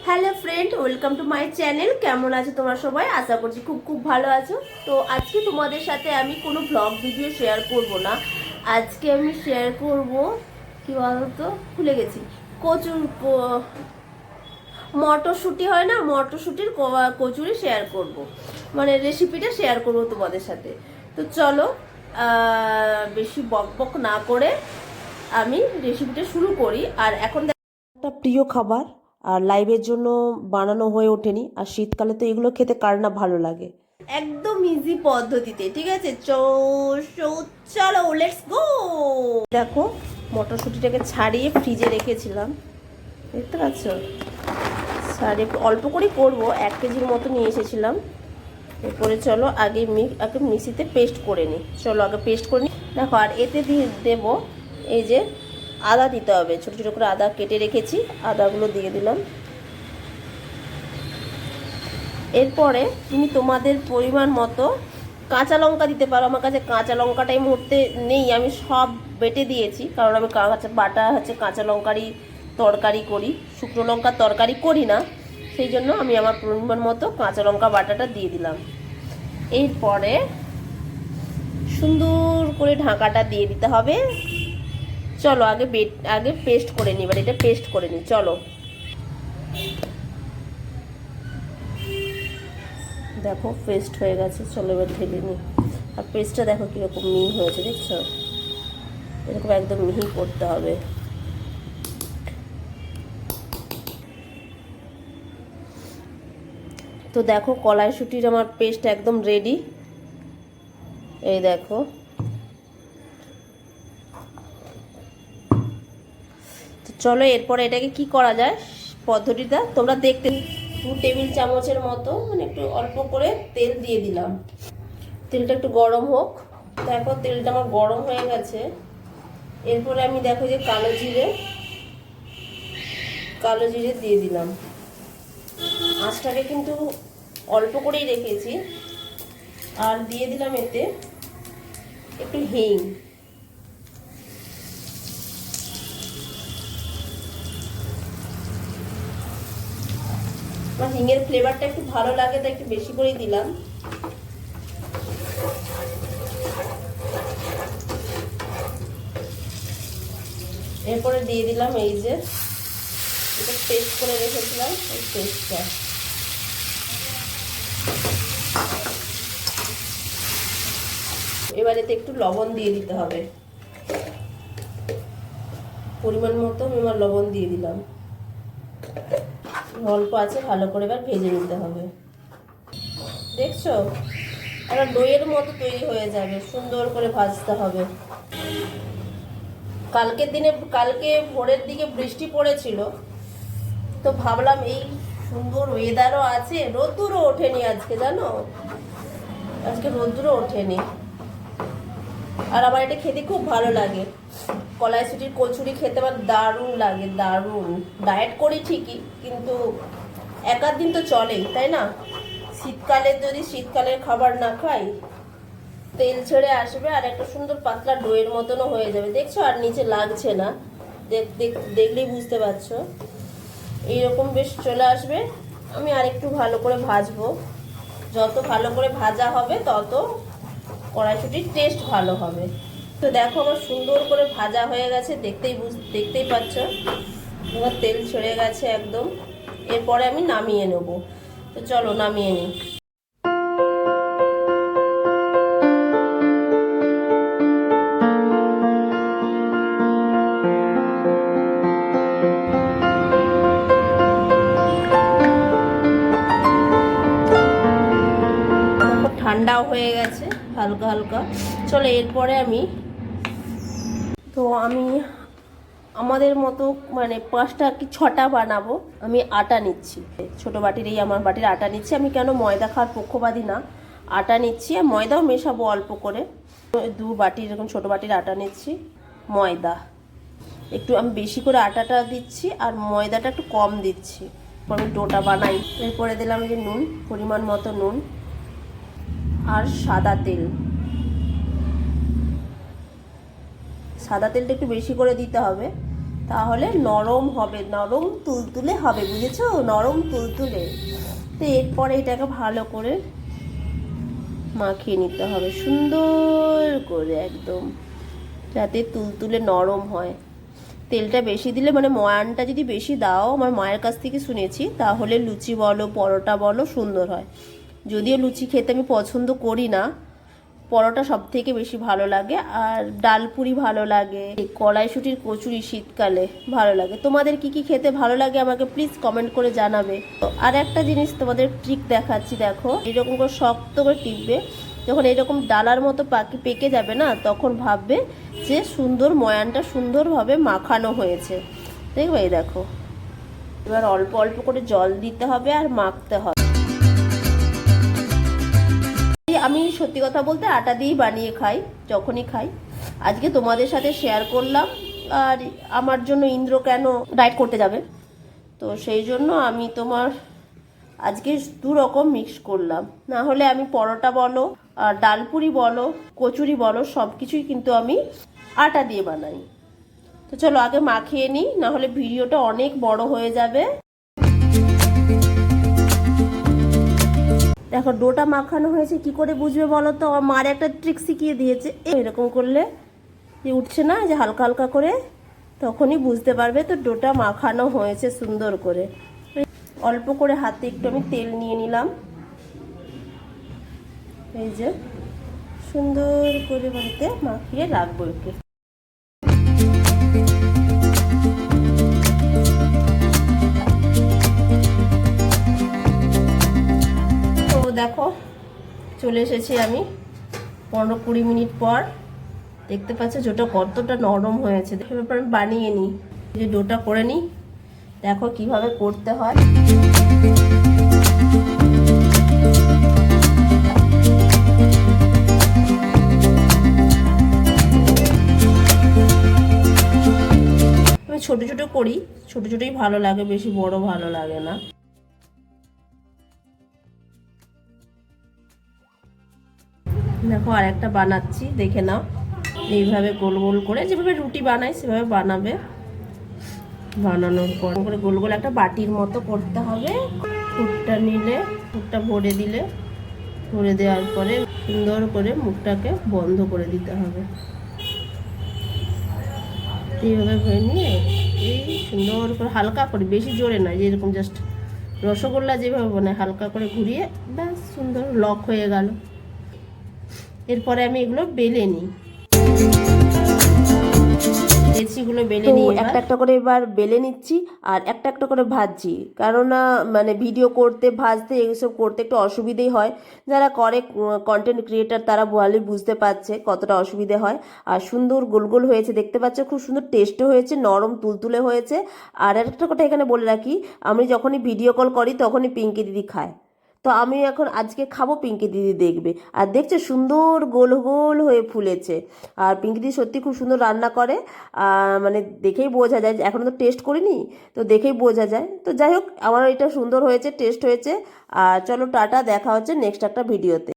Hello friend, welcome to my channel. কেমন আছো তোমরা সবাই? আশা করছি খুব খুব ভালো আছো। তো আজকে তোমাদের সাথে আমি কোনো ব্লগ ভিডিও শেয়ার করব না। আজকে আমি শেয়ার করব কি বলতো, ভুলে গেছি। কচুর মটরশুঁটি হয় না, মটরশুঁটির কচুরি শেয়ার করব, মানে রেসিপিটা শেয়ার করব তোমাদের সাথে। তো চলো বেশি বক বক না করে আমি রেসিপিটা শুরু করি। আর এখন একটা প্রিয় খাবার, আর লাইভের জন্য বানানো হয়ে ওঠেনি, আর শীতকালে তো এগুলো খেতে কার না ভালো লাগে। একদম ইজি পদ্ধতিতে, ঠিক আছে? চলো লেটস গো। দেখো, মটরশুঁটিটাকে ছাড়িয়ে ফ্রিজে রেখেছিলাম, দেখতে পাচ্ছ? ছাড়িয়ে অল্প করেই করবো, 1 কেজির মতো নিয়ে এসেছিলাম। এরপরে চলো আগে মিক্সিতে পেস্ট করে নিই। চলো আগে পেস্ট করে নিই। দেখো, আর এতে দিয়ে দেবো এই যে আদা দিতে হবে, ছোটো ছোটো করে আদা কেটে রেখেছি, আদাগুলো দিয়ে দিলাম। এরপরে তুমি তোমাদের পরিমাণ মতো কাঁচা লঙ্কা দিতে পারো। আমার কাছে কাঁচা লঙ্কাটা এই মুহূর্তে নেই, আমি সব বেটে দিয়েছি, কারণ আমি বাটা কাঁচা লঙ্কারই তরকারি করি, শুকনো লঙ্কার তরকারি করি না। সেই জন্য আমি আমার পরিমাণ মতো কাঁচা লঙ্কা বাটাটা দিয়ে দিলাম। এরপরে সুন্দর করে ঢাকাটা দিয়ে দিতে হবে। চলো আগে পেস্ট করে নিই, এবার এটা পেস্ট করে নিই। চলো, দেখো পেস্ট হয়ে গেছে। চলো এবার ঢেলে নিই। আর পেস্টটা দেখো কীরকম মিহি হয়েছে, দেখছো? এরকম একদম মিহি করতে হবে। তো দেখো, কলাইশুঁটির আমার পেস্ট একদম রেডি। এই দেখো, তো চলো এরপরে এটাকে কি করা যায় পদ্ধতিটা তোমরা দেখতে। 2 টেবিল চামচের মতো, মানে একটু অল্প করে তেল দিয়ে দিলাম। তেলটা একটু গরম হোক। দেখো তেলটা আমার গরম হয়ে গেছে। এরপরে আমি দেখো যে কালো জিরে দিয়ে দিলাম। আঁচটাকে কিন্তু অল্প করেই রেখেছি। আর দিয়ে দিলাম এতে একটু হিং। আমার হিঙের ফ্লেভারটা একটু ভালো লাগে, তাই একটু বেশি করেই দিলাম। এরপরে দিয়ে দিলাম এই যে এটা পেস্ট করে রেখেছিলাম, এই পেস্টটা। এবার এতে একটু লবণ দিয়ে দিতে হবে, পরিমাণ মতো আমি আমার লবণ দিয়ে দিলাম। অল্প আছে, ভালো করে এবার ভেজে নিতে হবে। দেখছো, একটা দইয়ের মতো তৈরি হয়ে যাবে, সুন্দর করে ভাজতে হবে। কালকে ভোরের দিকে বৃষ্টি পড়েছিল, তো ভাবলাম এই সুন্দর ওয়েদারও আছে, রোদ্দুরও ওঠেনি আজকে, জানো? আজকে রোদ্দুরও ওঠেনি। আর আমার এটা খেতে খুব ভালো লাগে। কলাইশুঁটির কচুরি খেতে আমার দারুণ লাগে, দারুণ। ডায়েট করি ঠিকই, কিন্তু একাধ দিন তো চলেই, তাই না? শীতকালের খাবার না খাই, তেল ছেড়ে আসবে আর একটা সুন্দর পাতলা ডোয়ের মতনও হয়ে যাবে। দেখছো, আর নিচে লাগছে না, দেখলেই বুঝতে পারছো। এইরকম বেশ চলে আসবে। আমি আরেকটু ভালো করে ভাজবো। যত ভালো করে ভাজা হবে তত কড়াইশুঁটির টেস্ট ভালো হবে। তো দেখো, আমার সুন্দর করে ভাজা হয়ে গেছে, দেখতেই পাচ্ছ। এবার তেল ছেড়ে গেছে একদম। এরপরে আমি নামিয়ে নেব। তো চলো নামিয়ে নিই। ঠান্ডাও হয়ে গেছে হালকা হালকা। চলো এরপরে আমি আমাদের মতো মানে 5টা কি 6টা বানাবো। আমি আটা নিচ্ছি, ছোটো বাটির, আমার বাটির আটা নিচ্ছি। আমি কেন ময়দা খাওয়ার পক্ষপাতী না, আটা নিচ্ছি, আর ময়দাও মেশাবো অল্প করে। 2 বাটির এরকম ছোটো বাটির আটা নিচ্ছি। ময়দা একটু আমি বেশি করে আটাটা দিচ্ছি, আর ময়দাটা একটু কম দিচ্ছি, আমি ডোটা বানাই। এরপরে দিলাম যে নুন, পরিমাণ মতো নুন, আর সাদা তেলটা একটু বেশি করে দিতে হবে। তাহলে নরম হবে, নরম তুলতুলে হবে, বুঝেছো? নরম তুলতুলে। তো এরপরে এটাকে ভালো করে মাখিয়ে নিতে হবে সুন্দর করে, একদম যাতে তুলতুলে নরম হয়। তেলটা বেশি দিলে, মানে ময়ানটা যদি বেশি দাও, আমার মায়ের কাছ থেকে শুনেছি, তাহলে লুচি বলো পরোটা বলো সুন্দর হয়। যদিও লুচি খেতে আমি পছন্দ করি না, পরোটা সব থেকে বেশি ভালো লাগে, আর ডালপুরি ভালো লাগে, কড়াইশুঁটির কচুরি শীতকালে ভালো লাগে। তোমাদের কি কি খেতে ভালো লাগে আমাকে প্লিজ কমেন্ট করে জানাবে। আর একটা জিনিস তোমাদের ট্রিক দেখাচ্ছি, দেখো এরকম করে শক্ত করে টিপবে, যখন এরকম ডালার মতো পেকে যাবে না, তখন ভাববে যে সুন্দর ময়ানটা সুন্দরভাবে মাখানো হয়েছে। দেখবে, এই দেখো। এবার অল্প অল্প করে জল দিতে হবে আর মাখতে হবে। আমি সত্যি কথা বলতে আটা দিয়েই বানিয়ে খাই, যখনই খাই। আজকে তোমাদের সাথে শেয়ার করলাম। আর আমার জন্য ইন্দ্র কেন ডায়েট করতে যাবে, তো সেই জন্য আমি তোমার আজকে দু রকম মিক্স করলাম। না হলে আমি পরোটা বলো আর ডালপুরি বলো কচুরি বলো সব কিছুই কিন্তু আমি আটা দিয়ে বানাই। তো চলো আগে মাখিয়ে নিই, না হলে ভিডিওটা অনেক বড় হয়ে যাবে। দেখো ডোটা মাখানো হয়েছে, কি করে বুঝবে বলো তো? আমার মার একটা ট্রিক শিখিয়ে দিয়েছে, এরকম করলে যে উঠছে না, যে হালকা হালকা করে, তখনই বুঝতে পারবে তো ডোটা মাখানো হয়েছে সুন্দর করে। অল্প করে হাতে একটু আমি তেল নিয়ে নিলাম, এই যে সুন্দর করে বাড়িতে মাখিয়ে রাখবো একে। তো দেখো চলে এসেছি আমি 15-20 মিনিট পর। দেখতে পাচ্ছ ডোটা কতটা নরম হয়েছে। এবার আমি বানিয়ে নিই, যে ডোটা করে নিই, দেখো কিভাবে করতে হয়। আমি ছোট ছোট করি, ছোট ছোটই ভালো লাগে, বেশি বড় ভালো লাগে না। দেখো আর একটা বানাচ্ছি, দেখে নাও। এইভাবে গোল গোল করে, যেভাবে রুটি বানাই সেভাবে বানাবে। বানানোর পর করে গোল গোল একটা বাটির মতো করতে হবে। ফুটটা নিলে, ফুটটা ভরে দিলে, ভরে দেওয়ার পরে সুন্দর করে মুখটাকে বন্ধ করে দিতে হবে। এইভাবে ভরে নিয়ে এই সুন্দর করে হালকা করে, বেশি জোরে না, যেরকম জাস্ট রসগোল্লা যেভাবে বানায় হালকা করে ঘুরিয়ে, ব্যাস সুন্দর লক হয়ে গেল। এরপরে আমি এগুলো বেলে নিই, লেচিগুলো বেলে নিই, একটা একটা করে এবার বেলে নিচ্ছি আর একটা একটা করে ভাজছি। কারণ মানে ভিডিও করতে ভাজতে এইসব করতে একটু অসুবিধেই হয়। যারা করে কন্টেন্ট ক্রিয়েটার তারা ভালোই বুঝতে পারছে কতটা অসুবিধে হয়। আর সুন্দর গোল গোল হয়েছে, দেখতে পাচ্ছ, খুব সুন্দর টেস্টও হয়েছে, নরম তুলতুলে হয়েছে। আর একটা কথা এখানে বলে রাখি, আমি যখনই ভিডিও কল করি তখনই পিঙ্কি দিদি খায়। তো আমি এখন আজকে খাবো, পিঙ্কি দিদি দেখবে। আর দেখছে সুন্দর গোল গোল হয়ে ফুলেছে। আর পিঙ্কি দিদি সত্যি খুব সুন্দর রান্না করে, মানে দেখেই বোঝা যায়। এখনও তো টেস্ট করিনি, তো দেখেই বোঝা যায়। তো যাই হোক, আমার এটা সুন্দর হয়েছে, টেস্ট হয়েছে। আর চলো টাটা, দেখা হচ্ছে নেক্সট একটা ভিডিওতে।